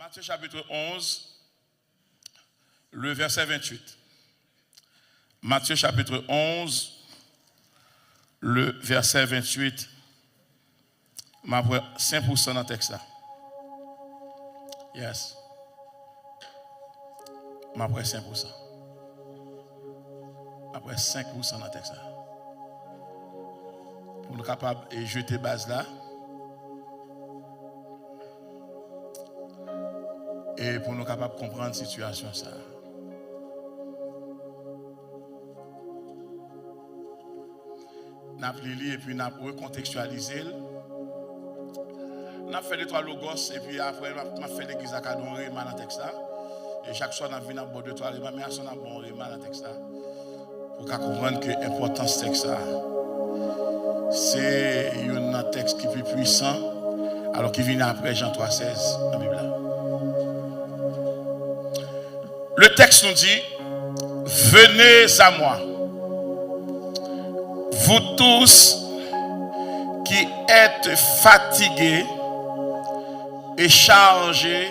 Matthieu chapitre 11, le verset 28. Matthieu chapitre 11, le verset 28. Ma 5% dans le texte là. Yes. Ma 5%. Après 5% dans le texte là. Pour nous capables de jeter base là. Et pour nous capables de comprendre la situation ça. Nous avons lu et puis nous avons recontextualisé. Nous avons fait les trois logos et puis après nous avons fait l'église à Cadon Réma dans le texte là. Et chaque soir nous avons vu dans le de trois Réma, mais à son bon Réma dans le texte là. Pour comprendre que l'importance de texte là, c'est un texte qui est plus puissant, alors qu'il vient après Jean 3,16 dans la Bible. Le texte nous dit, venez à moi, vous tous qui êtes fatigués et chargés,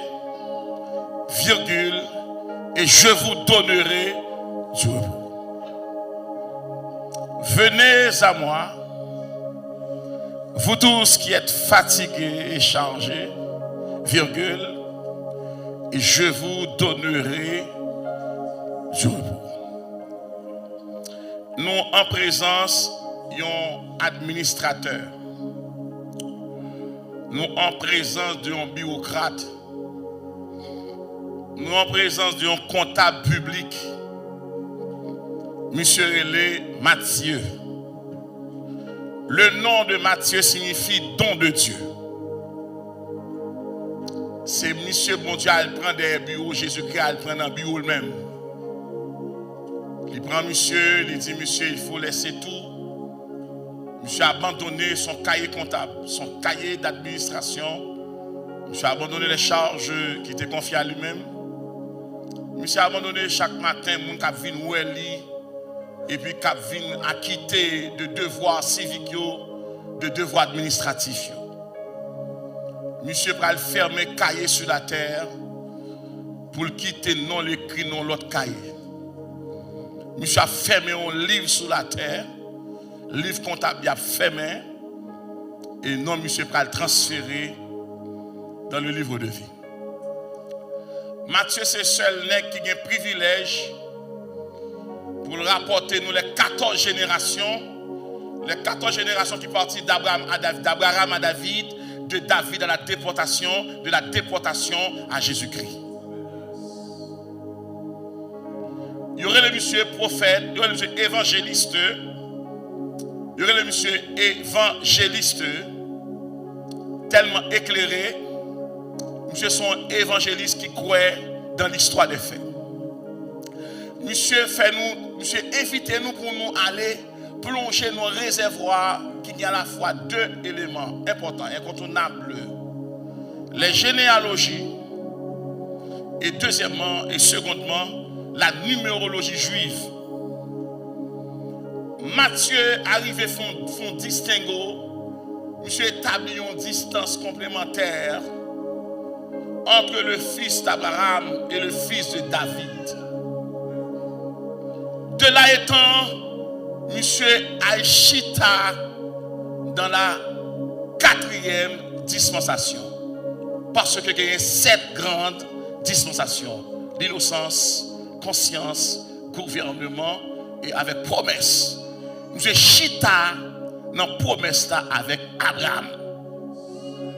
virgule, et je vous donnerai du repos. Venez à moi, vous tous qui êtes fatigués et chargés, virgule, et je vous donnerai du repos. Nous en présence d'un administrateur. Nous en présence d'un bureaucrate. Nous en présence d'un comptable public. Monsieur Relé Matthieu. Le nom de Matthieu signifie don de Dieu. C'est Monsieur bon Dieu, il prend des bureaux, Jésus-Christ, il prend un bureau lui-même. Il prend monsieur, il dit monsieur, il faut laisser tout. Monsieur a abandonné son cahier comptable, son cahier d'administration. Monsieur a abandonné les charges qui étaient confiées à lui-même. Monsieur a abandonné chaque matin, mon cap vient où elle lit. Et puis cap vient acquitter de devoirs civiques, de devoirs administratifs. Monsieur pral fermer cahier sur la terre pour le quitter non l'écrit non l'autre cahier. Monsieur a fermé un livre sur la terre, livre comptable a fermé et non monsieur pral transférer dans le livre de vie. Matthieu c'est seul nègre qui a un privilège pour rapporter nous les 14 générations qui partent d'Abraham à David, de David à la déportation, de la déportation à Jésus-Christ. Il y aurait le monsieur prophète, il y aurait le monsieur évangéliste, il y aurait le monsieur évangéliste, tellement éclairé, monsieur son évangéliste qui croit dans l'histoire des faits. Monsieur invitez-nous pour nous aller plonger nos réservoirs qui y a à la fois deux éléments importants, incontournables. Les généalogies et deuxièmement et secondement la numérologie juive. Matthieu arrivé font distinguo, monsieur établit une distance complémentaire entre le fils d'Abraham et le fils de David. De là étant, monsieur Aïchita dans la 4e dispensation. Parce que il y a 7 grandes dispensations. L'innocence, conscience, gouvernement et avec promesse. Monsieur Chita dans la promesse là avec Abraham.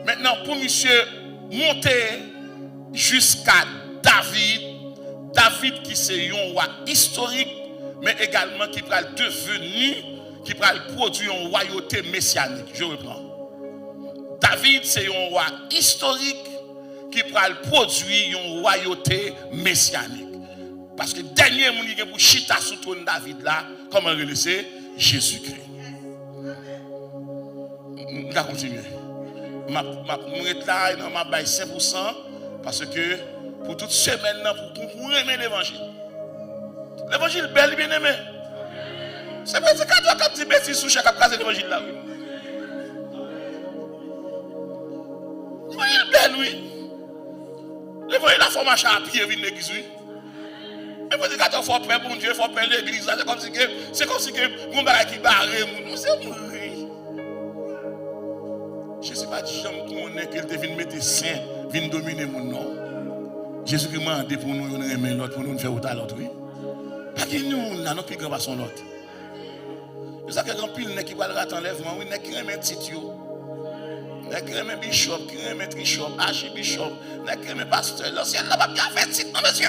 Maintenant, pour monsieur monter jusqu'à David qui c'est un roi historique, mais également qui va devenir, qui va produire une royauté messianique. Je reprends. David, c'est un roi historique qui va produire une royauté messianique. Parce que le dernier monde qui pour chita sous trône David là, comment on le sait, Jésus-Christ. On va continuer. Je vais là, je vais 5% parce que pour toute semaine, pour aimer l'évangile. L'évangile bel bien aimé. C'est pas ça quand tu bêtises sous chaque phrase de l'évangile là. L'évangile bel oui. Vous voyez la fois marcher à pied, venir l'église, oui. Et vous dites qu'il faut prendre bon Dieu, il faut prendre l'église. C'est comme si que mon bagage qui barre, c'est mourir. Je ne sais pas si on est qu'il devine mettre saint, vient dominer mon nom. Jésus qui m'a demandé pour nous, on remet l'autre, pour nous faire autant l'autre, oui. Parce que nous, notre plus grand façon l'autre. Vous savez qu'il y a un pile qui va le rater enlèvement, oui, qui remet titre. Qui remet bishop, qui remet trichop, archibishop, qui remet pasteur. L'ancien n'a pas bien fait titre, non, monsieur.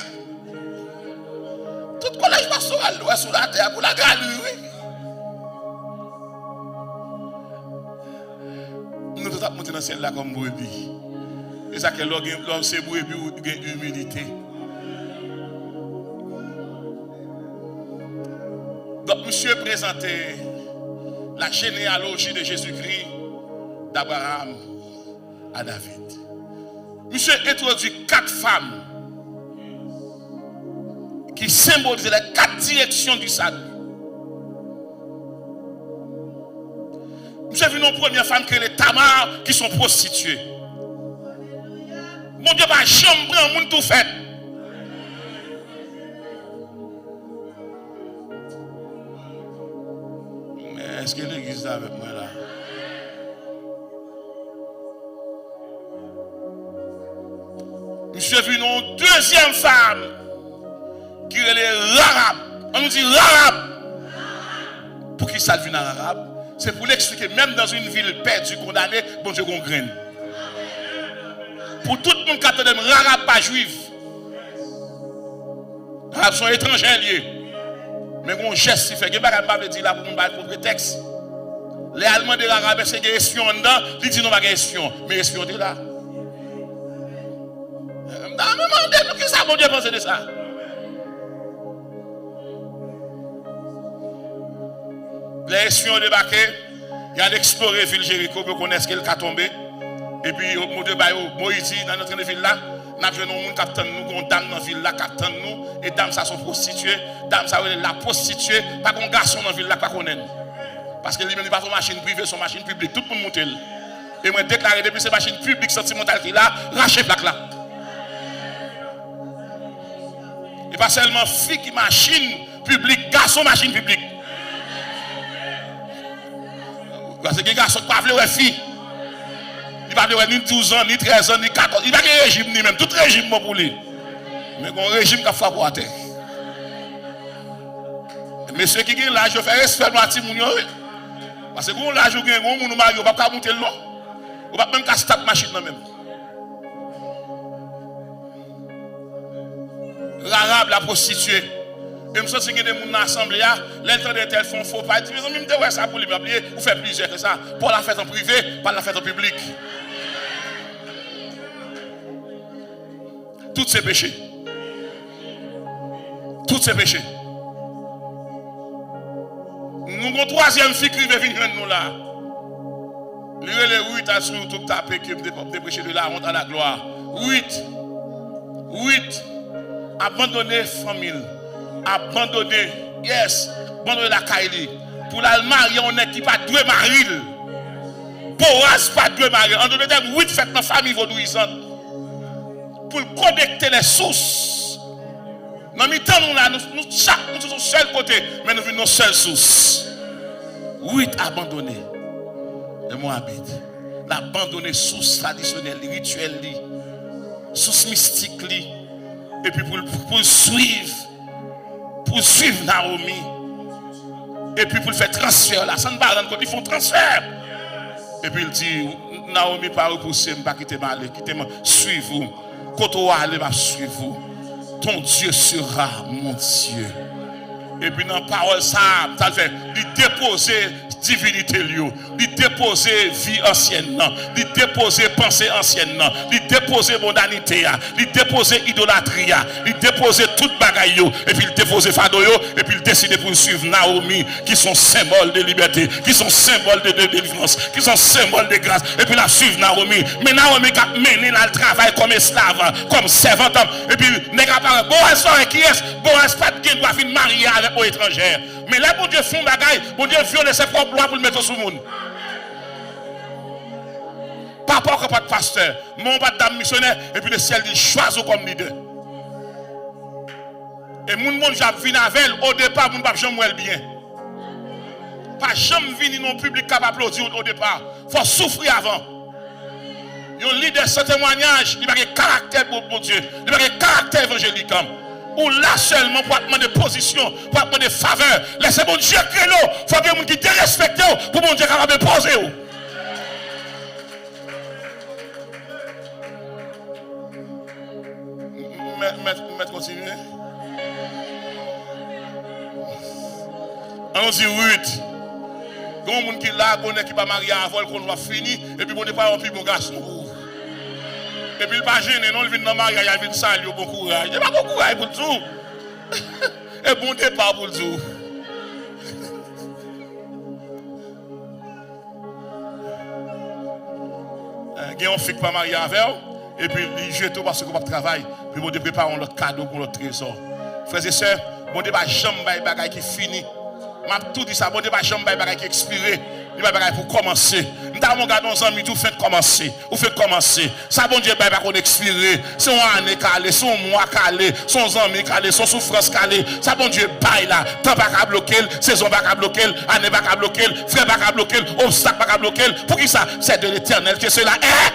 Tout collège pastoral doit sur la terre pour la galerie, oui. Nous devons monter dans le ciel là comme brebis. Et ça que l'homme c'est brebis ou humilité. Donc, monsieur présentait la généalogie de Jésus-Christ d'Abraham à David. Monsieur introduit 4 femmes qui symbolisent les 4 directions du salut. Monsieur vu une première femme qui est les Tamar qui sont prostituées. Mon Dieu, pas chambre en monde tout fait. Mais est-ce que l'église est avec moi là? Monsieur vu une deuxième femme qui est les Rahab. On nous dit Rahab. Pour qui ça vient en arabe? C'est pour l'expliquer, même dans une ville perdue, condamnée, bon Dieu qu'on graine. Pour tout le monde qui attend Rahab pas juif. Rahab sont étrangers liés. Mais mon geste, il fait que je ne dire là pour nous pour prétexte. Les Allemands de l'Arabe, c'est des espions dedans, ils disent non, pas des espions. Mais espions de là. Demandez-nous qui ça, mon Dieu, pense de ça. Les espions débarqués, ils ont exploré la ville Jéricho pour connaître ce qu'elle a tombé. Et puis, mon Dieu, Moïse, dans notre ville là, nous avons un monde qui attend nous, une dame dans la ville là qui attend nous. Et dames, ça sont prostituées. Dames, ça veut la prostituée. Pas qu'un garçon dans la ville là qui connaît. Parce que lui-même, il n'est pas son machine privée, son machine publique. Tout le monde monte. Et moi, déclaré depuis ces machines publiques sentimentales qu'il a, raché plaque là. Et pas seulement fille qui machine publique, garçon machine publique. Parce que les garçons ne peuvent pas fille. Il ne peut pas ni 12 ans, ni 13 ans, ni 14 ans. Il n'y a pas de régime, ni même. Tout régime pour lui. Mais un régime qui a frappé à terre. Mais ceux qui ont l'âge, je fais respect à Timounio. Parce que quand l'âge, vous avez un monde, vous ne pouvez pas monter le long. Vous ne pouvez même pas stop machine. L'arabe, la prostituée. Et je sens que des gens dans l'assemblée, l'intérêt de tel font faux pas. Ils disent, même de ça pour lui, vous faites plusieurs que ça. Pour la fête en privé, pas la fête en public. Tous ces péchés. Tous ces péchés. Nous avons une troisième fille qui veut venir nous là. Lui, les 8 à tout taper qui me prêcher de la honte à la gloire. 8. Abandonner famille. Abandonner. Yes. Abandonner la Kaili. Pour la marier, on est qui pas deux maris. Boaz pas deux maris. En d'autres termes, 8 fêtes dans la famille vaudouisante. Pour connecter les sources. Dans le temps, nous sommes sur seul côté, mais nous venons nos seules sources. 8 abandonnés. Et moi habite. L'abandonner source traditionnelle, rituelle, source mystique, et puis pour suivre Naomi, et puis pour faire transfert là, ça ne va pas quand ils font transfert. Et puis il dit, Naomi pas repousser, je ne vais pas quitter ma suivre vous. Quand on va aller, je vais suivre vous. Ton Dieu sera mon Dieu. Et puis dans la parole, ça fait, il déposer divinité, il déposer vie ancienne, il déposer pensée ancienne, il déposer mondanité, il déposer idolâtrie, il déposer toute bagaille, et puis il déposer fado, et puis il décide pour suivre Naomi, qui sont symboles de liberté, qui sont symboles de délivrance, qui sont symboles de grâce, et puis la suivre Naomi. Mais Naomi a mené le travail comme esclave, comme servante, et puis n'est pas Boaz qui est, Boaz pas de doit finir marier avec une étrangère. Mais là, bon Dieu font bagaille, bon Dieu viole ses propres lois pour le mettre sur le monde. Pas encore pas de pasteur, mon pas de dame missionnaire, et puis le ciel dit choisis comme leader. Et mon monde j'ai venu avec elle, au départ, mon pas jamais bien. Pas jamais venir dans le public capable d'applaudir au départ. Il faut souffrir avant. Un leader sans témoignage, il n'a pas de caractère pour Dieu. Il n'a pas de caractère évangélique. Ou là seulement pour demander position, pour demander faveur. Laissez mon Dieu créer l'eau. Il faut que les gens qui te respectent pour mon Dieu capable de poser. Maître, continuez. Allons-y, Ruth. Il y a des gens qui là, qui va marier avant qu'on va finir, et puis on n'est pas un plus bon garçon. Et puis il va gêner, non, il vient dans le mariage, il vient saluer, bon courage. Il n'y a pas bon courage pour le tout. Et bon départ pour le tout. Il y a un fille qui va marier avec elle, et puis il joue tout parce qu'on va travailler, puis on prépare notre cadeau pour notre trésor. Frères et sœurs, on ne va jamais faire des bagages qui finissent. M'a tout dit ça, bon, pas jamais bagay qui expiré, il va bagay pour commencer. M'ta mon gars dans amis tout fait commencer, ou fait commencer. Ça bon Dieu bagay qu'on expirer, son année calé, son mois calé, son amis calé, son souffrance calé. Ça bon Dieu bail là, temps pas ka bloquer, saison pas ka bloquer, année pas ka bloquer, frère pas ka bloquer, obstacle pas ka bloquer. Pour qui ça? C'est de l'Éternel que cela est.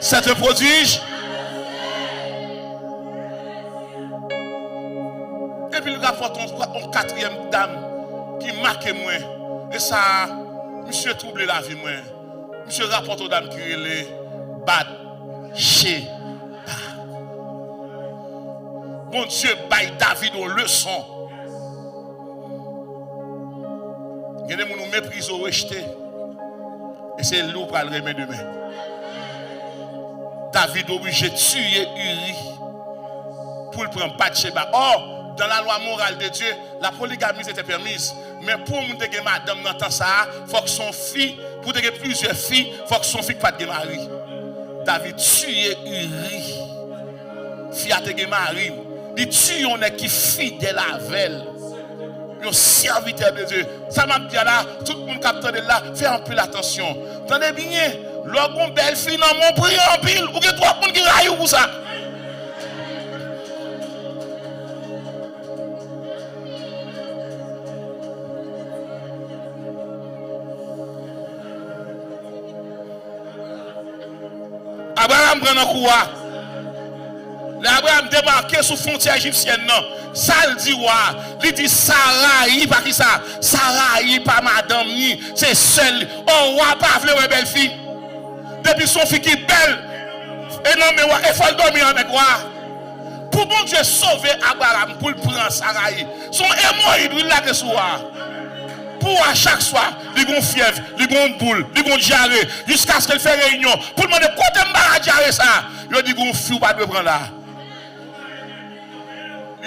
C'est un prodige. Et puis il rapporte une quatrième dame qui marque moi. Et ça, monsieur trouble la vie moi. Monsieur rapporte aux dames qui les bat chez. Bon Dieu baille David aux leçons. Il y a des gens qui nous méprisent ou rejetés. Et c'est loup pour le remettre demain. David obligé de tuer Uri pour le prendre Bathsheba. Or, dans la loi morale de Dieu, la polygamie était permise. Mais pour monter que madame dans temps ça, il faut que son fils, pour que plusieurs filles, il faut que son fils pas de mari. David tué Uri. Fille a te mari. Il tue on est qui fidèle à elle. Un serviteur de Dieu. Ça m'a dit là, tout le monde capte de là, fait un peu l'attention. Tenez bien, lorsqu'on belle fille dans mon prix en pile, ou que trois monde qui raillent pour ça. Abraham prend un coup. Abraham débarqué sous frontière égyptienne. Ça le dit, il dit Sarah, il pas qui ça? Sarah, il pas madame ni, c'est seul. Oh, roi pas vle belle fille. Depuis son fille qui est belle. Et non, mais il faut le dormir avec roi. Pour bon Dieu sauver Abraham, pour le prendre Sarah, son hémorroïde, il l'a que soir. Pour à chaque soir, il y a une fièvre, il y a une boule, il y a une diarrhée, jusqu'à ce qu'elle fasse réunion. Pour demander quoi de diarrhée ça? Il dit qu'on fille pas de prendre là.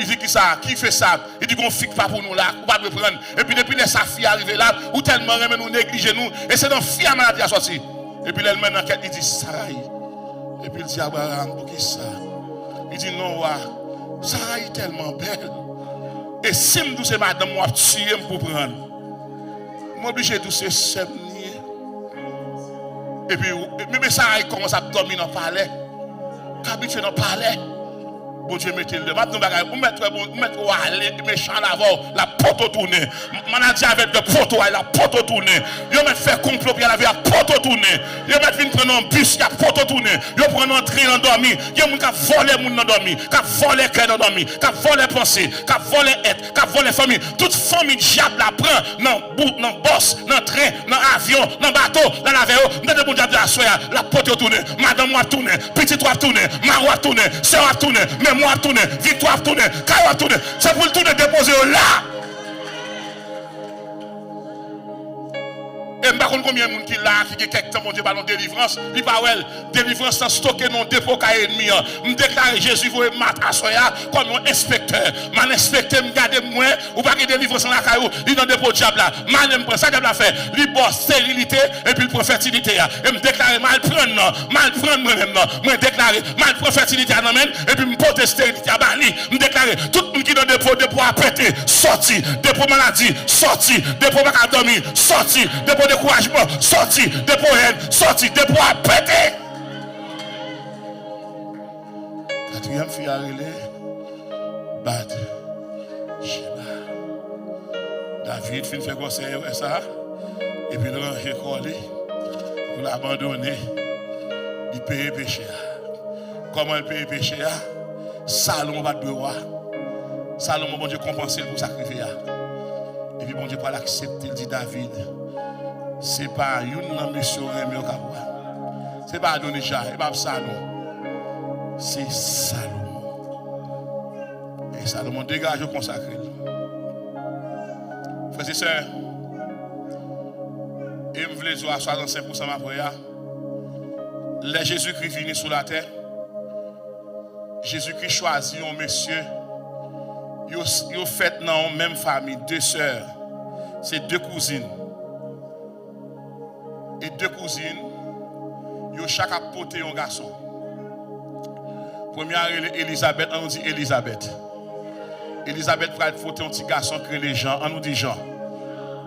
Il dit qui ça? Qui fait ça? Il dit qu'on fixe pas pour nous là, on va le prendre. Et puis depuis que sa fille arrive là, ou tellement nous négliger nous, et c'est dans fille à maladie à sortir. Et puis elle mène enquête, il dit Sarah. Et puis il dit Abraham, pour qui ça? Il dit non, Sarah est tellement belle. Et si je dis madame, moi tuer pour prendre. Moi obligé de se semnier. Et puis même Sarah commence à dormir dans le palais. Habitué dans le palais. Bon Dieu mettez le maintenant vous mettre aller méchant d'abord la porte tourner. Maladie avec le porte la porte tourner. Yo mettre faire complot puis la vie la porte tourner. Yo mettre vinn prendre un bus qui a porte tourner. Yo prendre entrer en dormi. Yo moun ka voler moun dans dormi, ka voler cœur dans dormi, ka voler pensée, ka voler être, ka voler famille. Toute famille diable la prend dans boss, dans train, dans avion, dans bateau, dans l'avion, dans de bon diable la soya, la porte tourner. Madame moi tourner, petit toi tourner, mari tourner, sœur tourner. Moi tourner, victoire tourner, caillou tourner, c'est pour le tourner déposer là. Et je ne sais pas combien de gens qui là, qui ont quelques temps, mon Dieu, ballon délivrance. Il va ouais, délivrance sans stocker non dépôt cahier ennemi. Je déclare Jésus vous mat à soya comme un inspecteur. Man inspecteur me garde moi ou pas que délivrance dans la caillou, il dans dépôt diable là. Man prend ça diable a fait. Il bosse stérilité et puis il prend fertilité et me déclare mal prendre moi-même non. Moi déclarer mal prend fertilité à l'amène et puis me porter stérilité à bali. Me déclarer tout le monde qui dans dépôt à péter, sorti, dépôt maladie, sorti, dépôt pas dormir, sorti, dépôt de découragement, sorti, des haine, sorti, des poids pété. Quatrième fille à relais, Bad. David fin fait conseil ça, et puis il range collé pour l'abandonner, il paye péché. Comment il paye péché? Salomon va de roi. Salomon, bon Dieu, compenser pour sacrifier. Et puis bon Dieu, pas l'accepter, il dit David, c'est pas une mission remis au Cabois. C'est pas Adonijah, et pas ça non. C'est Salomon. Et Salomon dégage au consacré. Frères et sœurs, et je voulais dire à 65% ma prière. Les Jésus-Christ venu sur la terre. Jésus-Christ choisit un monsieur. Ils ont fait dans la même famille, deux sœurs. C'est deux cousines. Et deux cousines, ils ont chaque apporté un garçon. Première, Elisabeth, on nous dit Elisabeth. Elisabeth va porter un petit garçon que les gens, on nous dit Jean.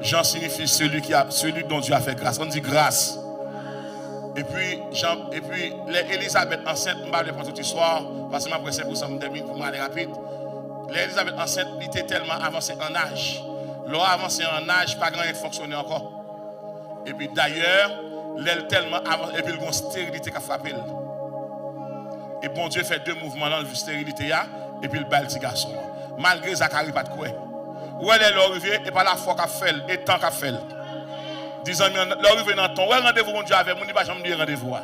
Jean signifie celui dont Dieu a fait grâce. On dit grâce. Et puis, Elisabeth enceinte, je ne vais pas prendre toute l'histoire, parce que je vais pour ça, pour aller rapide. Elisabeth enceinte était tellement avancée en âge. L'eau avancée en âge, pas grand-chose fonctionnait encore. Et puis d'ailleurs, elle tellement avancée, et puis il y a une stérilité qui a frappé. Et bon Dieu fait deux mouvements dans la stérilité, et puis il bat le petit garçon. Malgré Zacharie, pas de quoi. Où elle est arrivée, et pas la foi qu'a fait, et tant qu'a fait. 10 ans, l'arrivée dans ton, où est rendez-vous, mon Dieu, avec moi, il ne va jamais dire rendez-vous.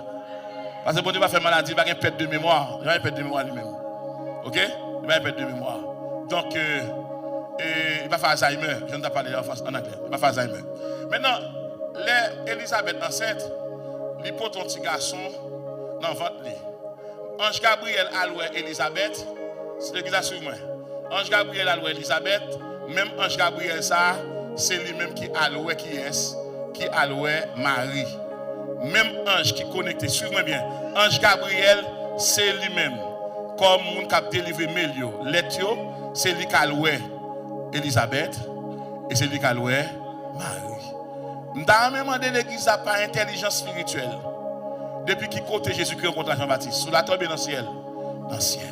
Parce que bon Dieu va faire maladie, il va faire perte de mémoire. Il va faire perte de mémoire lui-même. Ok? Il va faire perte de mémoire. Donc, il va faire Alzheimer. Je ne t'ai pas parlé en anglais. Il va faire Alzheimer. Maintenant, Elisabeth enceinte, il porte un petit garçon dans le ventre. Ange Gabriel a loué Elisabeth. C'est ce qui a suivi moi. Ange Gabriel a loué Elisabeth. Même Ange Gabriel, ça, c'est lui-même qui a loué qui est, qui a loué Marie. Même ange qui est connecté, suivez-moi bien. Ange Gabriel, c'est lui-même. Comme mon cap délivré Mélio, Letio, c'est lui qui a loué Elisabeth et c'est lui qui a loué Marie. Nous avons demandé l'église n'a pas intelligence spirituelle. Depuis qu'il côté Jésus-Christ contre Jean-Baptiste, sous la tombe dans le ciel. Dans le ciel.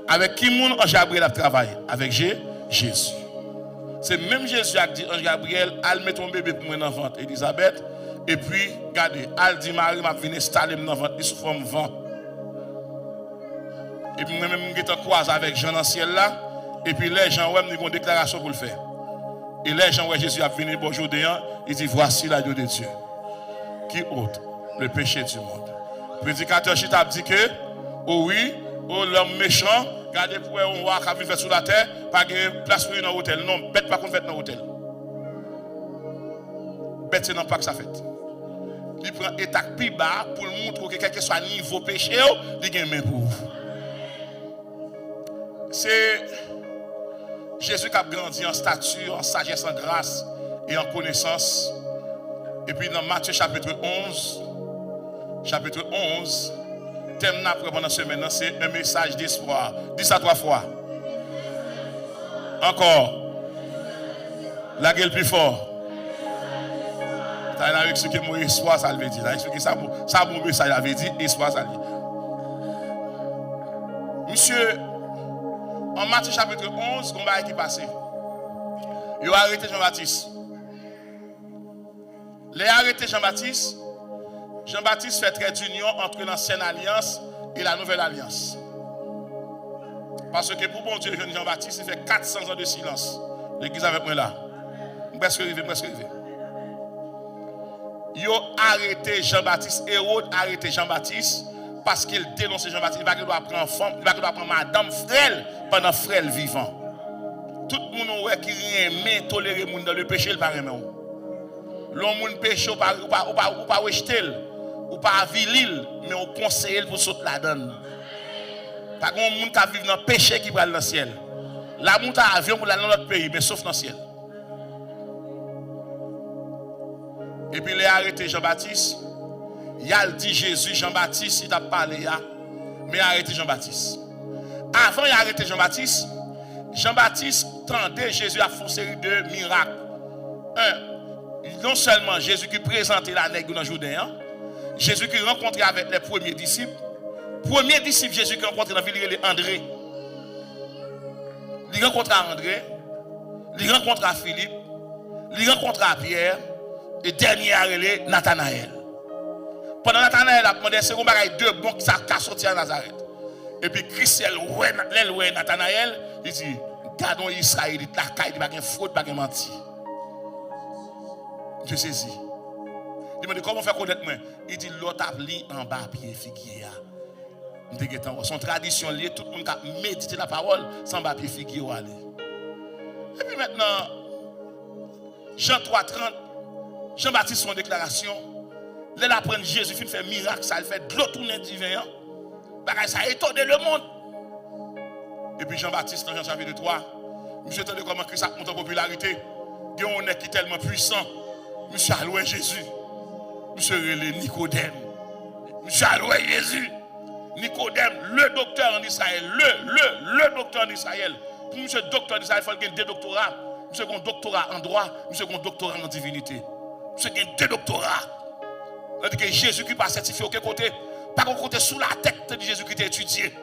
Avec qui mon ange Gabriel a travaillé? Avec Jésus. C'est même Jésus qui a dit, ange Gabriel, elle met ton bébé pour moi dans le ventre, Elisabeth. Et puis, regardez, elle dit, Marie m'a venu installer dans le ventre, sous forme vent. Et puis, moi-même, je suis croisé avec Jean dans le ciel là. Et puis, les gens, ouais, ils ont une déclaration pour le faire. Et les gens, ouais, Jésus a venu, bonjour, il dit, voici l'agneau de Dieu qui ôte le péché du monde. Le prédicateur Chita a dit que, oh oui, oh l'homme méchant, regardez pour un roi qui a vécu sur la terre, pas de place pour un hôtel. Non, bête pas qu'on fait dans l'hôtel. Bête, c'est non pas que ça fait. Il prend état plus bas pour montrer que quel que soit niveau péché, il gagne main pour vous. C'est Jésus qui a grandi en stature, en sagesse, en grâce et en connaissance. Et puis dans Matthieu chapitre 11, thème pendant ce maintenant, c'est un message d'espoir. Dis ça 3 fois. Encore. La gueule plus fort. Tu as expliqué mon espoir, ça veut dire. Tu as expliqué ça, mon message, ça veut dire espoir, ça veut dire. Monsieur, en Matthieu chapitre 11, combat qui est passé. Il a arrêté Jean-Baptiste. Il a arrêté Jean-Baptiste. Jean-Baptiste fait trait d'union entre l'ancienne alliance et la nouvelle alliance. Parce que pour bon Dieu, Jean-Baptiste, il fait 400 ans de silence. L'église avec moi là. Presque arrivé. Il a arrêté Jean-Baptiste. Hérode a arrêté Jean-Baptiste parce qu'il dénonçait Jean-Baptiste. Il va doit prendre femme, il va doit prendre madame frêle pendant frêle vivant. Tout le monde qui aime tolérer le monde dans le péché, il paraît même. L'homme péché, ou pas rejeter, ou pas aviler, mais on conseille pour sauter la donne. Pas qu'on monde qui vit dans le péché qui va dans le ciel. La monte à avion pour aller dans notre pays, mais sauf dans le ciel. Et puis il a arrêté Jean-Baptiste. Il a dit Jésus, Jean-Baptiste, il a parlé, mais il a arrêté Jean-Baptiste. Avant il a arrêté Jean-Baptiste, Jean-Baptiste tendait Jésus à faire une série de miracles. non seulement Jésus qui présentait la nègre dans le Jourdain, Jésus qui rencontrait avec les premiers disciples. Premier disciple Jésus qui rencontre dans la ville, il André. Il rencontre André, il rencontre Philippe, il rencontre Pierre, et dernier arrêté, Nathanaël. Pendant Nathanaël a demandé, c'est un bagage deux bons qui sont sortis à Nazareth. Et puis Christ, elle Nathanaël, il dit, gardons Israël, il n'y a pas de faute, pas de menti. Je saisis. Il me dit, comment faire connaître moi? Il dit, l'autre a pris en bas, pied figuier. Son tradition liée, tout le monde a médité la parole sans bas, pied figuier. Et puis maintenant, Jean 3:30, Jean-Baptiste son déclaration, là, apprend Jésus, il fait miracle, ça, il fait de l'eau tourner divin. Ça a étonné le monde. Et puis Jean-Baptiste, dans Jean chapitre 3, monsieur entendez comment Christ a monté en popularité. Il y a un qui est tellement puissant. Monsieur a loué Jésus. Monsieur relé Nicodème. Monsieur a loué Jésus. Nicodème, le docteur en Israël. Le docteur en Israël. Pour monsieur docteur en Israël, il faut qu'il y ait deux doctorats. Monsieur a un doctorat en droit. Monsieur a un doctorat en divinité. Monsieur a deux doctorats. C'est-à-dire que Jésus qui pas certifié aucun côté. Pas qu'au côté sous la tête de Jésus qui t'a étudié.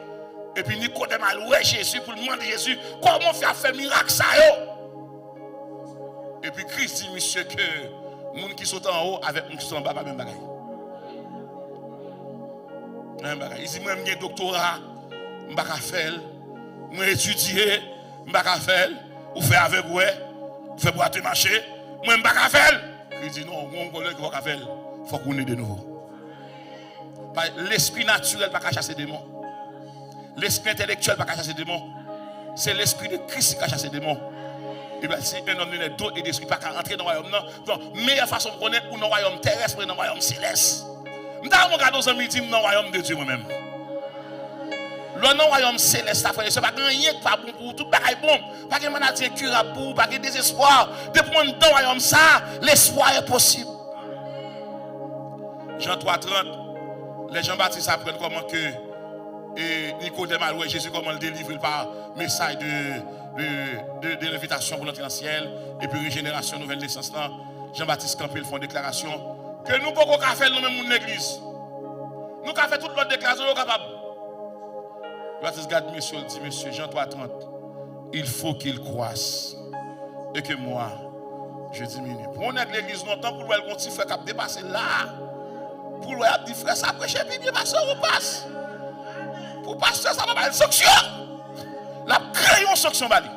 Et puis Nicodème a loué Jésus pour demander à Jésus comment faire miracle ça yo. Et puis Christ dit monsieur que les gens qui sont en haut avec les gens qui sont en bas pas même bagaille. Même bagaille. Il dit moi j'ai un doctorat, je pas faire, moi étudier, je pas faire, ou faire avec ouais, ou faire boîte marché, moi pas faire. Il dit non, on collègue va faire, faut qu'on ait de nouveau. L'esprit naturel pas chasser des démons. L'esprit intellectuel pas chasser des démons. C'est l'esprit de Christ qui a chassé des démons. Et bien, si un homme n'est d'eau et d'esprit pas entrer dans le royaume, non. Donc, meilleure façon de connaître pour le royaume terrestre et dans le royaume céleste. Je vais regarder aux amis dans le royaume de Dieu moi-même. Le royaume céleste, c'est pas rien qui pas bon pour tout, pas bon. Pas de maladie curable pour, pas de désespoir. Depuis qu'on est dans le royaume, ça, l'espoir est possible. Jean 3:30, les Jean-Baptiste apprennent comment que Nicodème a loué Jésus, comment le délivrer par message de l'invitation pour l'entrée dans le ciel et puis régénération, nouvelle naissance. Jean-Baptiste Campbell font une déclaration que nous ne pouvons pas faire nous-mêmes dans l'église. Nous avons fait toute notre déclaration, nous sommes capables. Baptiste garde monsieur, dit monsieur Jean 3:30, il faut qu'il croisse et que moi, je diminue. Pour on est l'église longtemps, pour le petit frère qui a dépassé là, pour le petit frère, ça prêche, puis bien pasteur, on passe. Pour pasteur, ça va pas une sanction. La crayon sanction bali.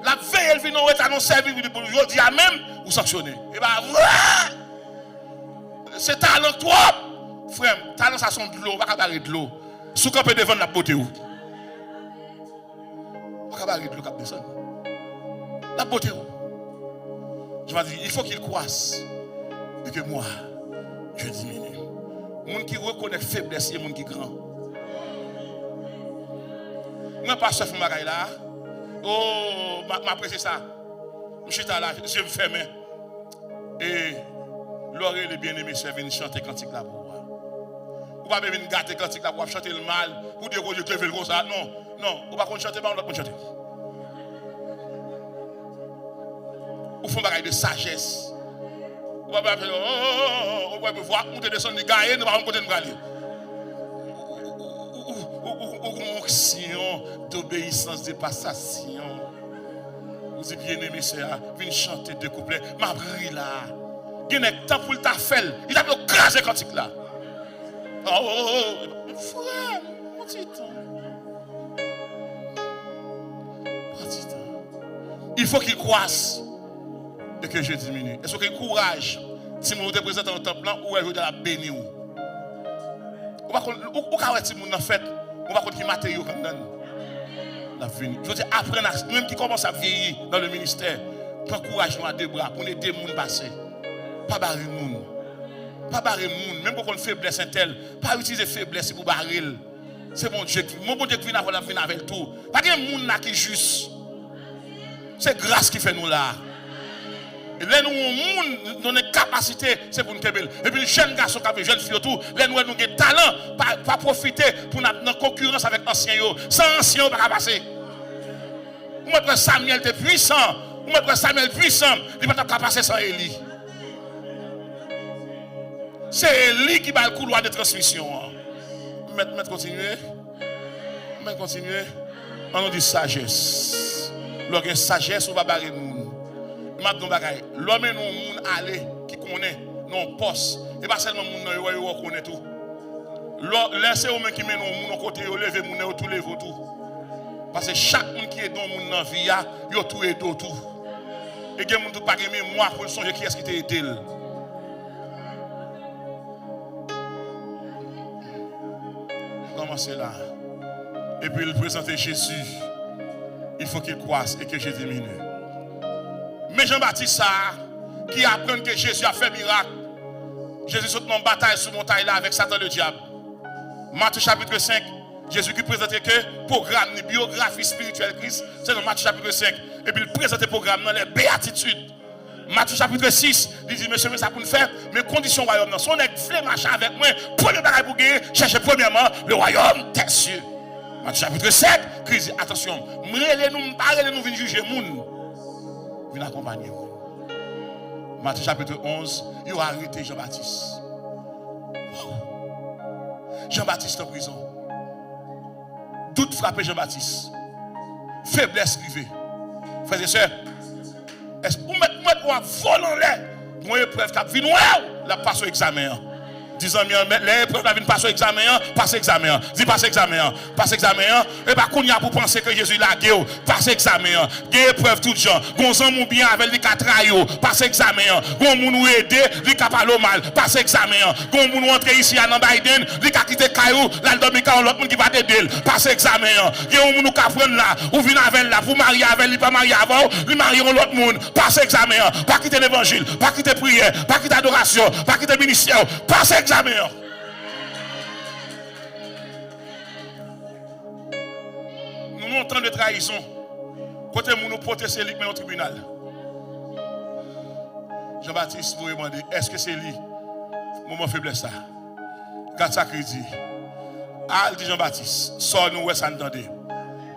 La veille, elle vient nous être servir pour nous dire à même ou sanctionner. Et bien, c'est talent toi, frère. Talent ça sont de l'eau, pas barrer de l'eau. Sous qu'on peut devant la beauté ou. Pas barrer de l'eau cap descend. La beauté ou. Je vais dire, il faut qu'il croisse et que moi, je diminue. Monde qui reconnaît faiblesse et monde qui grand. Moi, pas chef de là. Oh, m'apprécie ça. Je suis là, je me ferme. Et l'oreille de bien-aimé, c'est venir chanter cantique là pour moi. Ou pas venir gâter cantique là pour chanter le mal, pour dire que je te fais comme ça. Non, non, ou pas chanter, pas on doit chanter. Ou font bagaille de sagesse. Ou pas faire, oh, ou pas voir, on te descend de gagner, nous pas côté de gagner. Onction d'obéissance, de passation. Vous êtes bien aimé, c'est là. Viens chanter deux couplets. Ma brille là. Il y a un temps pour le tafel. Il a crasé quand il là. Oh, frère, mon petit temps. Petit temps. Il faut qu'il croisse et que je diminue. Est-ce qu'il courage si vous te présentez au temple là ou elle veut la bénir? Ou pas qu'on si vous en fait. On va continuer matériaux comme dans la vie. Je veux dire, apprenez, même qui commence à vieillir dans le ministère, prends courage à deux bras pour aider les gens à passer. Pas barrer les gens. Pas barrer les gens. Même pour qu'on faiblesse un tel, pas utiliser faiblesse pour barrer. C'est mon Dieu qui vient avec tout. Pas de gens qui est juste. C'est grâce qui fait nous là. Et là, nous avons une capacité, c'est pour nous faire. Et puis, les jeunes garçons, les jeunes filles, tout, là, nous avons des talents, pas profiter pour notre concurrence avec anciens. Sans anciens, on ne va pas passer. Moi, Samuel était puissant. Ou mettre Samuel puissant, il ne va pas passer sans Élie. C'est Élie qui va le couloir de transmission. Mettre continuer. Mettre continuer. On nous dit sagesse. Lorsqu'il y a sagesse, on va barrer nous. L'homme est nous aller qui connaît non poste. Et pas seulement nous connaît tout. Laissez aux gens qui mènent nous côté, lever nous tout lever tout. Parce que chaque monde qui est dans mon vie, il a tout et tout. Et il y a des gens qui pas de mémoire pour songer qui est-ce qui t'a aidé. Commencez là. Et puis il présente Jésus. Il faut qu'il croisse et que Jésus diminue. Mais Jean-Baptiste, ça, qui apprend que Jésus a fait miracle, Jésus saute dans une bataille sur montagne là avec Satan le diable. Matthieu chapitre 5, Jésus qui présente que programme, la biographie spirituelle Christ, c'est dans Matthieu chapitre 5. Et puis il présente le programme dans les béatitudes. Matthieu chapitre 6, il dit, monsieur, mais ça pour nous faire, mes conditions royaume. Si on est fait marcher avec moi, premier bagage pour gagner, cherchez premièrement le royaume des cieux. Matthieu chapitre 7, Christ dit, attention, nous venir juger moun. Venir accompagner. Matthieu chapitre 11, il a arrêté Jean-Baptiste. Jean-Baptiste en prison. Doute frappé Jean-Baptiste. Faiblesse privée. Frères et sœurs, est-ce que vous mettez volant là? Pour une épreuve qui vient, la passe au examen. Disant, l'épreuve qui vient passer au examen, passe examen. Dis passe examen. Passe examen. Et pas qu'on y a pour penser que Jésus l'a guéri. Passe examen. Gué épreuve tout genre. Gonzan mou bien avec les quatre rails. Passe examen. Gon moun ou aider, li ka parler mal. Passe examen. Gon moun ou entrer ici à Biden, li ka quitter Caillou, là le dominica on l'autre moun qui va t'aider. Passe examen. Gon moun ou ka prendre là, ou vinn avec là pour marier avec lui pas marier avant, lui marier l'autre moun. Passe examen. Pas quitter l'évangile, pas quitter prière, pas quitter adoration, pas quitter ministère. Passe examen. Nous montons de trahison. Côté nous porter c'est lui mais au tribunal. Jean-Baptiste vous demandez est-ce que c'est lui moment faiblesse ça. Quand ça crédit. Al dit Jean-Baptiste, sort nous ça entendez.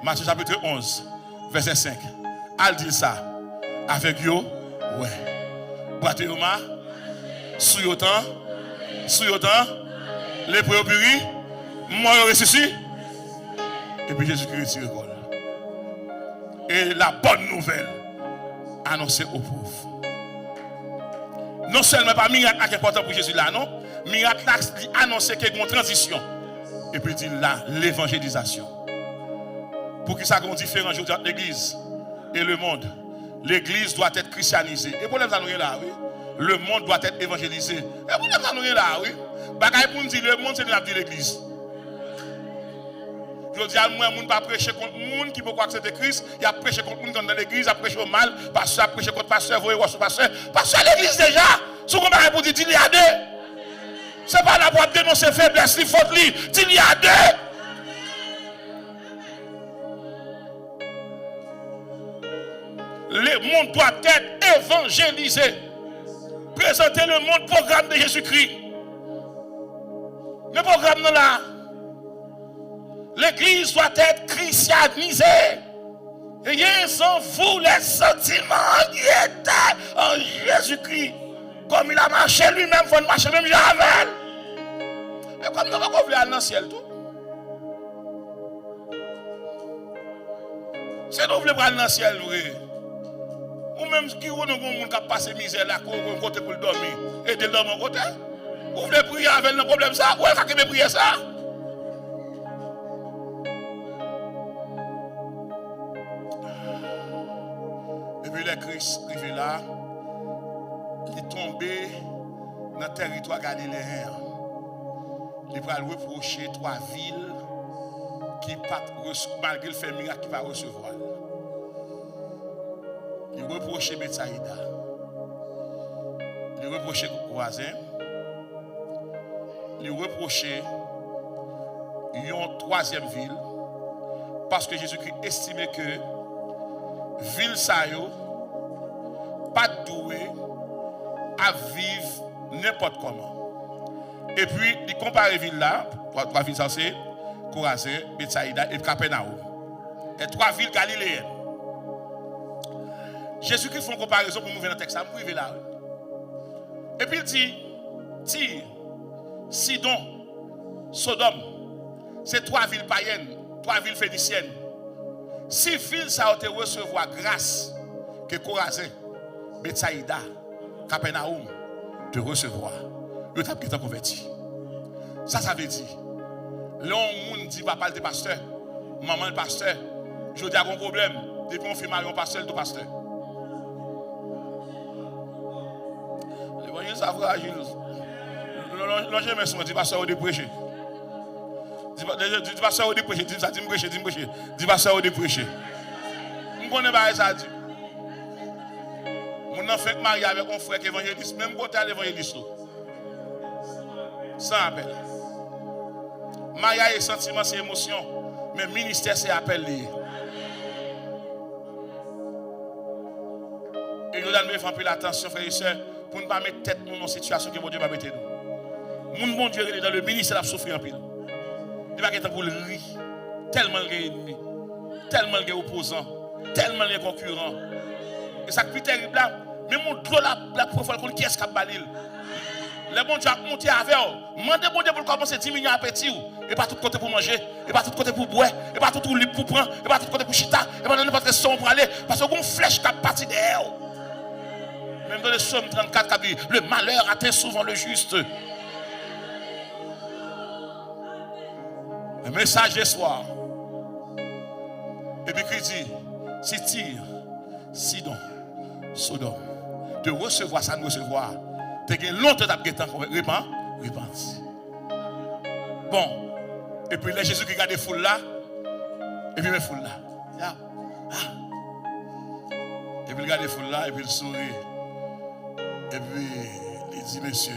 Matthieu chapitre 11 verset 5. Al dit ça avec yo ouais. Boitez yo ma sous yo temps sous yo temps les préopéries moi ressuscité et puis Jésus-Christ retire col. Et la bonne nouvelle annoncée aux pauvres. Non seulement pas miracle qui est important pour Jésus là non, miracle qui annonce qu'il y a une transition. Et puis il dit là l'évangélisation. Pour que ça ait une différence entre l'église et le monde. L'église doit être christianisée. Et pour les là oui. Le monde doit être évangélisé. Et pour les là oui. Bagaille pour nous dire le monde c'est de l'église. Je dis à moi, je ne pas prêcher contre les gens qui peuvent accepter Christ. Il a prêché contre les gens dans l'église, il a prêché au mal. Pasteur a prêché contre pasteur, vous voyez, pasteur. Pasteur à l'église déjà. Si vous avez pour dire, il y a deux. Ce n'est pas là pour dénoncer faiblesse, il faut dire, il y a deux. Le monde doit être évangélisé. Présenter le monde programme de Jésus-Christ. Le programme là. L'église doit être christianisée. Ayez en vous les sentiments qui étaient en Jésus-Christ. Comme il a marché lui-même, il faut marcher même Javel. Et comme nous avons voulu aller dans le ciel tout. Si nous voulons aller dans le ciel, ou même qui ou nous avons passé misère là, côté pour dormir, et de dormir côté. Vous voulez prier avec le problème ça? Où est-ce que vous prier ça? Le Christ arrivé là, il est tombé dans le territoire galiléen. Il va reprocher 3 villes qui, malgré le fait miracle, qui va recevoir. Il reprochait Bethsaïda. Il reprochait Chorazin. Il reprochait une 3e ville parce que Jésus-Christ estimait que ville Sayo pas doué à vivre n'importe comment. Et puis, il compare les villes là, 3 villes c'est Chorazin, Bethsaïda et Capernaum. Et 3 villes galiléennes. Jésus-Christ fait une comparaison pour nous venir dans le texte. Ça me là. Et puis il dit, Tyr, Sidon, Sodome, c'est 3 villes païennes, 3 villes phéniciennes. 6 villes, ça a été recevoir grâce que Chorazin, Bethsaïda, Capernaum, te recevoir. Le tape qui est converti. Ça veut dire, l'homme dit papa le pasteur, maman le pasteur, je dis à un problème, depuis on fait marier un pasteur, le pasteur. Les voyez ça fragile. Non, je me suis dit pasteur au prêcher. Dis pasteur au prêcher, dis ça, dis me prêcher, dis pasteur au prêcher. Je ne connais pas ça dit. Mon enfant marié avec un frère qui est évangéliste, même côté à l'évangéliste. Sans appel. Mariage et sentiment, c'est émotion. Mais ministère, c'est appel lié. Et nous devons faire un peu l'attention, frères et sœurs, pour ne pas mettre tête dans une situation que mon Dieu va mettre nous. Mon Dieu est dans le ministère, il a souffert un peu. Il va être pour le riz. Tellement il est ennemi, tellement il est opposant, tellement il est concurrent. Et ça qui est terrible là, mais mon Dieu, la profonde, qui est-ce qui a balé? Les bons Dieu a monté avec eux. Mandez bon Dieu pour commencer 10 millions à petit. Et pas tout côté pour manger. Et pas tout côté pour boire. Et pas tout pour prendre. Et pas tout côté pour chita. Et pas n'importe quel son pour aller. Parce que une flèche qui a parti derrière. Même dans le psaume 34, qui dit le malheur atteint souvent le juste. Le message de soir. Et puis il dit si Tyr, Sidon, Sodome, de recevoir ça, de recevoir. Tu as longtemps repenti. Bon. Et puis là, Jésus qui regarde les foules là. Et puis les foules là. Et puis il regarde les foules là. Et puis il sourit. Et puis il dit, monsieur,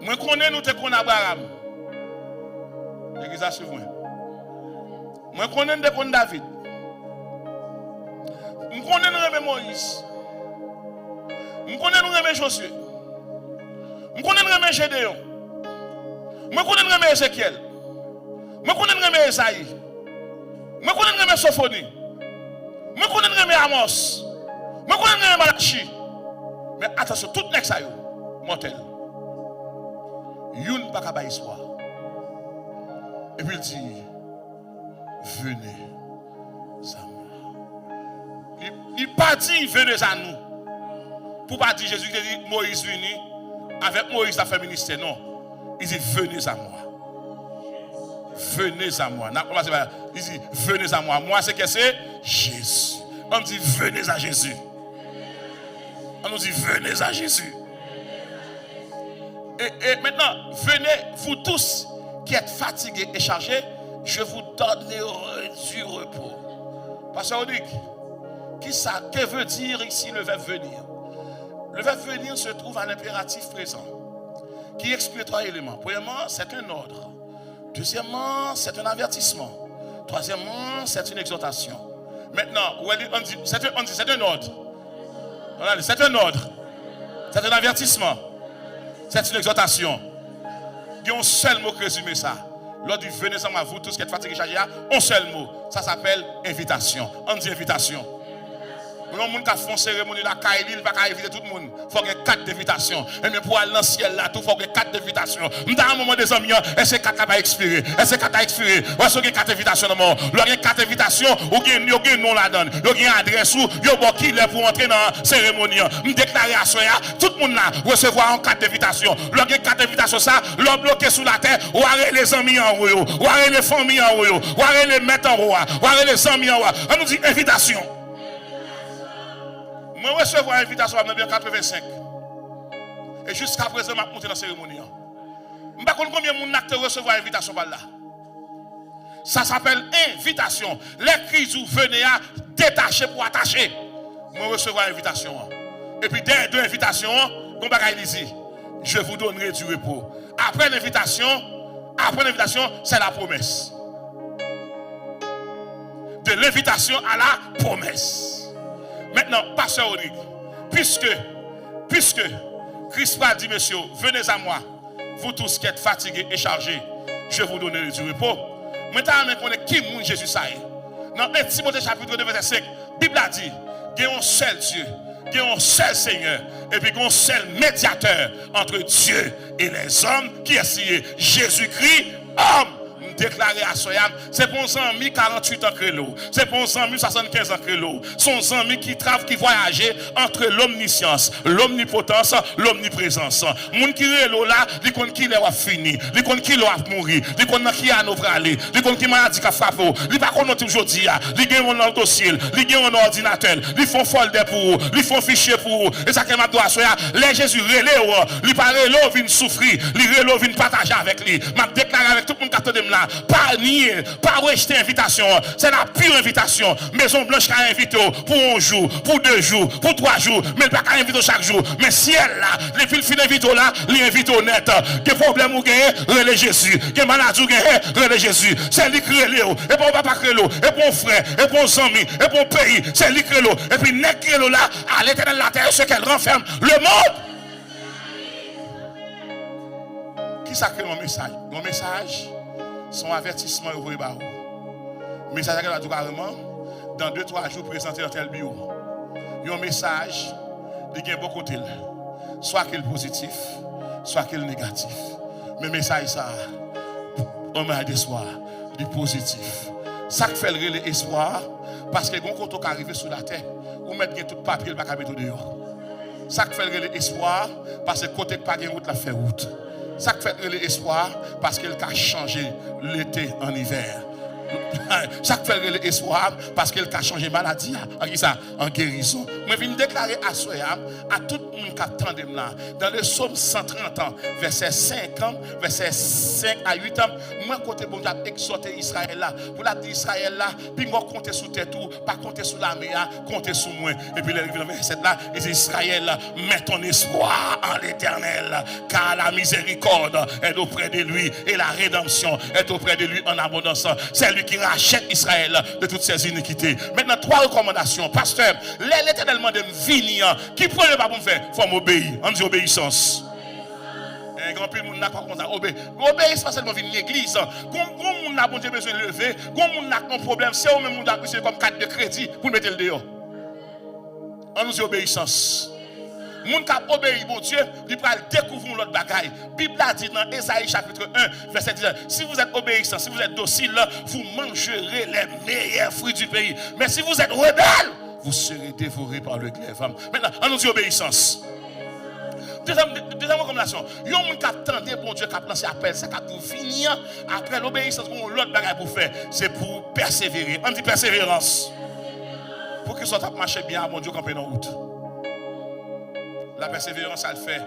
moi connais nous te connais Abraham. L'église a suivi moi. Moi connais nous te connais David. Moi connais nous Moïse. Je connais nous Josué. Je connais nous Gédéon. Je connais nous Ézéchiel. Je connais nous Esaïe. Je connais nous Sophonie. Je connais nous Amos. Je connais nous Malachi. Mais attention, tout n'est que ça, mortel. Youn pas qu'à histoire. Et puis il dit, venez à moi. Il pas dit, venez à nous. Pour pas dire Jésus qui dit Moïse venu, avec Moïse a fait ministère. Non. Il dit venez à moi. Venez à moi. Il dit venez à moi. Moi c'est que c'est Jésus. On dit venez à Jésus. On nous dit venez à Jésus. Et maintenant, venez vous tous qui êtes fatigués et chargés, je vous donnerai du repos. Pasteur Odic, que veut dire ici le verbe venir? Le verbe venir se trouve à l'impératif présent, qui explique 3 éléments. Premièrement, c'est un ordre. Deuxièmement, c'est un avertissement. Troisièmement, c'est une exhortation. Maintenant, on dit c'est un ordre. C'est un ordre. C'est un avertissement. C'est une exhortation. Il y a un seul mot qui résume ça. Lors du venez à moi, vous tous qui êtes fatigués, chargés, un seul mot. Ça s'appelle invitation. On dit invitation. Il y a des gens qui font cérémonie là, il ne va pas inviter tout le monde. Il faut qu'il y ait 4 invitations. Et même pour aller dans le ciel là, il faut qu'il y ait 4 invitations. Dans un moment des amis, est-ce que 4 là va expirer? Est-ce que 4 a expiré? Ou est-ce qu'il y a 4 invitations dans le monde? Il y a 4 invitations, ou il y a un nom là-dedans. Il y a une adresse ou il y a un qui est pour entrer dans la cérémonie. Je déclare à ce tout le monde là recevoir 4 invitations. Il y a 4 invitations, ça, l'on bloqué sous la terre, ou arrêter les amis en haut, ou arrêter les familles en haut, ou arrêter les maîtres en haut, ou arrêter les amis en haut. On nous dit invitation. Moi, je recevoir l'invitation en 1985. Et jusqu'à présent, je suis monté dans la cérémonie. Je ne sais pas combien de gens recevoir l'invitation par là. Ça s'appelle invitation. Les cris venez à détacher pour attacher. Je recevoir l'invitation. Et puis, dès 2 invitations, je vous donnerai du repos. Après l'invitation, c'est la promesse. De l'invitation à la promesse. Maintenant, pasteur Odic, puisque Christ a dit, monsieur, venez à moi, vous tous qui êtes fatigués et chargés, je vous donnerai du repos. Maintenant, on connaît qui est Jésus ça. Dans 1 Timothée chapitre 2, verset 5, la Bible a dit, il y a un seul Dieu, il y a un seul Seigneur, et puis il y a un seul médiateur entre Dieu et les hommes, qui est signé Jésus-Christ, homme. Déclaré à Soyam, c'est pour un ami 48 ans que l'eau, c'est pour un ami 75 ans que l'eau, son ami qui travaille, qui voyageait entre l'omniscience, l'omnipotence, l'omniprésence. Moun qui est là, il connaît qui est fini, il connaît qui est mourir, il connaît qui a nous aller, il connaît qui maladie qui a frappé, il pas connaît aujourd'hui, il gagne un dossier, il gagne un ordinateur, il font folder pour vous, il font fichier pour vous, et ça que m'a doit soya, les Jésus relève, il parle l'eau vient souffrir, il relève vient partager avec lui, m'a déclaré avec tout le monde qui attend là. Pas nier, pas rejeter l'invitation. C'est la pure invitation. Maison Blanche qui a invité pour un jour, pour 2 jours, pour 3 jours, mais pas qu'à inviter chaque jour. Mais si elle là, les filles invite là, les invite honnête. Que problème ou gagner, relais Jésus. Que maladie ou gagner, relais Jésus. C'est lui qui relève. Et pour papa crélo, et pour frère, et pour amis, et pour pays, c'est lui qui relève. Et puis n'est crélo là, à l'éternel la terre, ce qu'elle renferme le monde. Qui ça crée mon message? Mon message, son avertissement envoyé par vous. Message qu'elle a dit carrément, dans 2-3 jours, présenté dans tel bureau. Un message, il y a beaucoup de soit qu'il est positif, soit qu'il est négatif. Mais le message, ça, on m'a d'espoir, du positif. Ça fait l'espoir, parce que quand on arrive sur la terre, on met tout le papier, il ne va pas mettre dehors. Ça fait l'espoir, parce que côté pas de route, la fait route. Ça fait l'espoir parce qu'elle a changé l'été en hiver. Ça fait l'espoir parce qu'elle a changé maladie en guérison. Je viens déclarer à Soyam, à tout le monde qui attend là, dans le psaume 130 ans, verset 5 ans, verset 5 à 8 ans, moi, côté bon, j'ai exhorté Israël là, pour la dire Israël là, puis moi, compter sur tes tours, pas compter sur la mer, compter sur moi. Et puis, le verset là, il dit Israël, mets ton espoir en l'éternel, car la miséricorde est auprès de lui et la rédemption est auprès de lui en abondance. C'est lui qui rachète Israël de toutes ses iniquités. Maintenant, 3 recommandations. Pasteur, l'éternel demande de venir. Qui prend le pas pour me faire? Il faut m'obéir. On dit obéissance. Un grand peu de monde n'a pas compris. Obéissance, pas seulement venir l'église. Comme on a besoin de lever, comme on a un problème, c'est au même monde qui comme carte de crédit pour mettre le dehors. On nous dit obéissance. Moun qui obéit bon Dieu, il va découvrir l'autre bagaille. Bible a dit dans Ésaïe chapitre 1, verset 10, si vous êtes obéissant, si vous êtes docile, vous mangerez les meilleurs fruits du pays. Mais si vous êtes rebelle, vous serez dévorés par le glaive. Maintenant, on nous dit obéissance. Deuxième recommandation, il y a un monde qui attendait bon Dieu qui a lancé appel, ça pour finir après l'obéissance, l'autre bagaille pour faire, c'est pour persévérer. On dit persévérance. Pour que ça marche bien, bon Dieu camper dans la route. La persévérance, elle fait,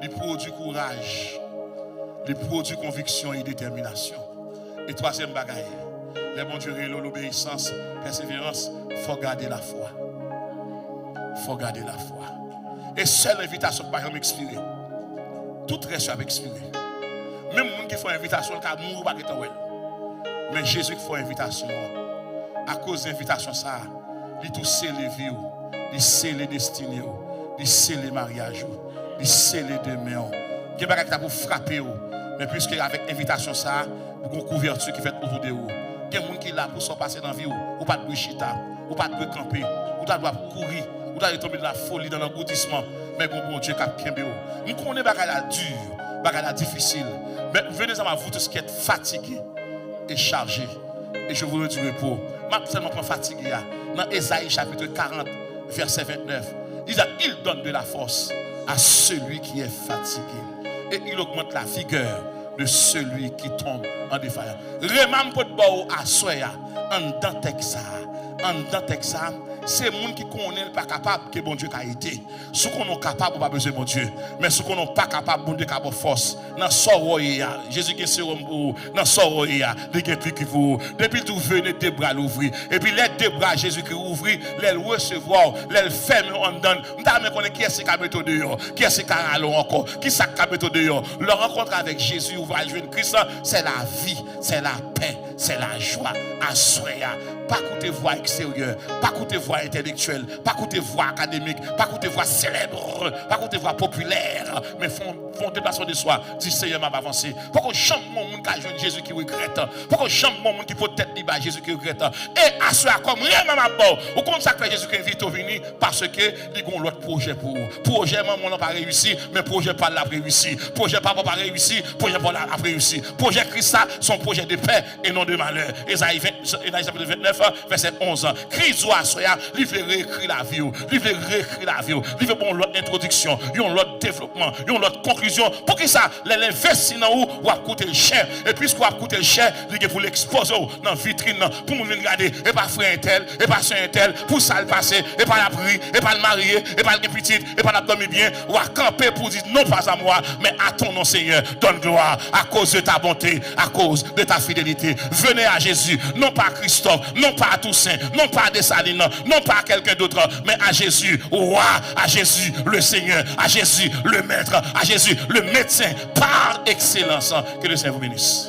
il produit courage, il produit conviction et détermination. Et troisième bagaille, les bons Dieu, l'obéissance, persévérance, il faut garder la foi. Il faut garder la foi. Et seule invitation par exemple expirer. Tout reste à expirer. Même les gens qui font invitation, ils ne mourront pas. Mais Jésus qui fait invitation, à cause de l'invitation, ça, il tout scelle les vies, il scelle les destinées. Il scelle les mariages, il scelle les demain. Il y a des gens qui pour frapper, mais puisque avec invitation ça, il y a une couverture qui fait autour de vous. Il y a des gens qui sont là pour se passer dans la vie, ou pas de chita, ou pas de camper, ou pas de courir, ou pas de tomber dans la folie, dans l'engloutissement. Mais bon Dieu qui a kembe. Nous connaissons des choses dures, des choses difficiles. Mais venez à vous tous qui êtes fatigués et chargés. Et je vous le dis repos. Je suis seulement fatigué. Dans Ésaïe chapitre 40, verset 29. Il donne de la force à celui qui est fatigué. Et il augmente la vigueur de celui qui tombe en défaillance. Remam pot bo à soya en dans Texas. En dans Texas, c'est les gens qui connaissent pas capable que bon Dieu a été. Ceux qui sont capables, pas besoin de bon Dieu. Mais ceux qui sont pas capables, bon Dieu a force. Dans Soroya, Jésus qui est sur vous. Dans Soroya, il y a qui vous. Depuis tout venez des bras l'ouvrir. Et puis les deux bras Jésus qui ouvre, les recevoir, les fermer en donne. Nous avons connaît qui est ce qui a méthode dehors, qui est ce qui a allons encore, qui est ce qui a méthode dehors. Leur rencontre avec Jésus, ou va jouer Christ, c'est la vie, c'est la paix, c'est la joie. Assoya. pas écouter voix extérieure, pas écouter voix intellectuelle, pas écouter voix académique, pas écouter voix célèbre, pas écouter voix populaire, mais font déplacement de soi. Dis Seigneur m'a avancé. Pourquoi jamais mon monde qui a joué Jésus qui regrette? Pourquoi jamais mon monde qui peut être libre Jésus qui regrette? Et à cela comme rien m'a mort. Ou comme ça que Jésus qui invite au venir parce que il y a l'autre projet pour vous. Projet maman n'a pas réussi, mais projet pas l'a réussi. Projet papa pas réussi, projet pas l'a réussi. Projet Christ son projet de paix et non de malheur. Ésaïe 29 verset 11. Christ doit soya, il veut réécrire la vie, il veut réécrire la vie, il veut bon l'autre introduction, l'autre développement, l'autre conclusion. Pour que ça les investir dans où ou a coûter cher et puisqu'on a coûté cher, il pour l'exposer dans la vitrine pour nous venir regarder et pas frère un tel et pas soeur un tel pour ça le passer et pas la prier et pas le marier et pas le petit et pas la dormir bien ou à camper pour dire non pas à moi mais à ton nom Seigneur donne gloire à cause de ta bonté, à cause de ta fidélité. Venez à Jésus, non pas à Christophe, non pas à Toussaint, non pas à Dessalines, non pas à quelqu'un d'autre, mais à Jésus, roi, à Jésus le Seigneur, à Jésus le maître, à Jésus le médecin par excellence. Que le Seigneur vous bénisse.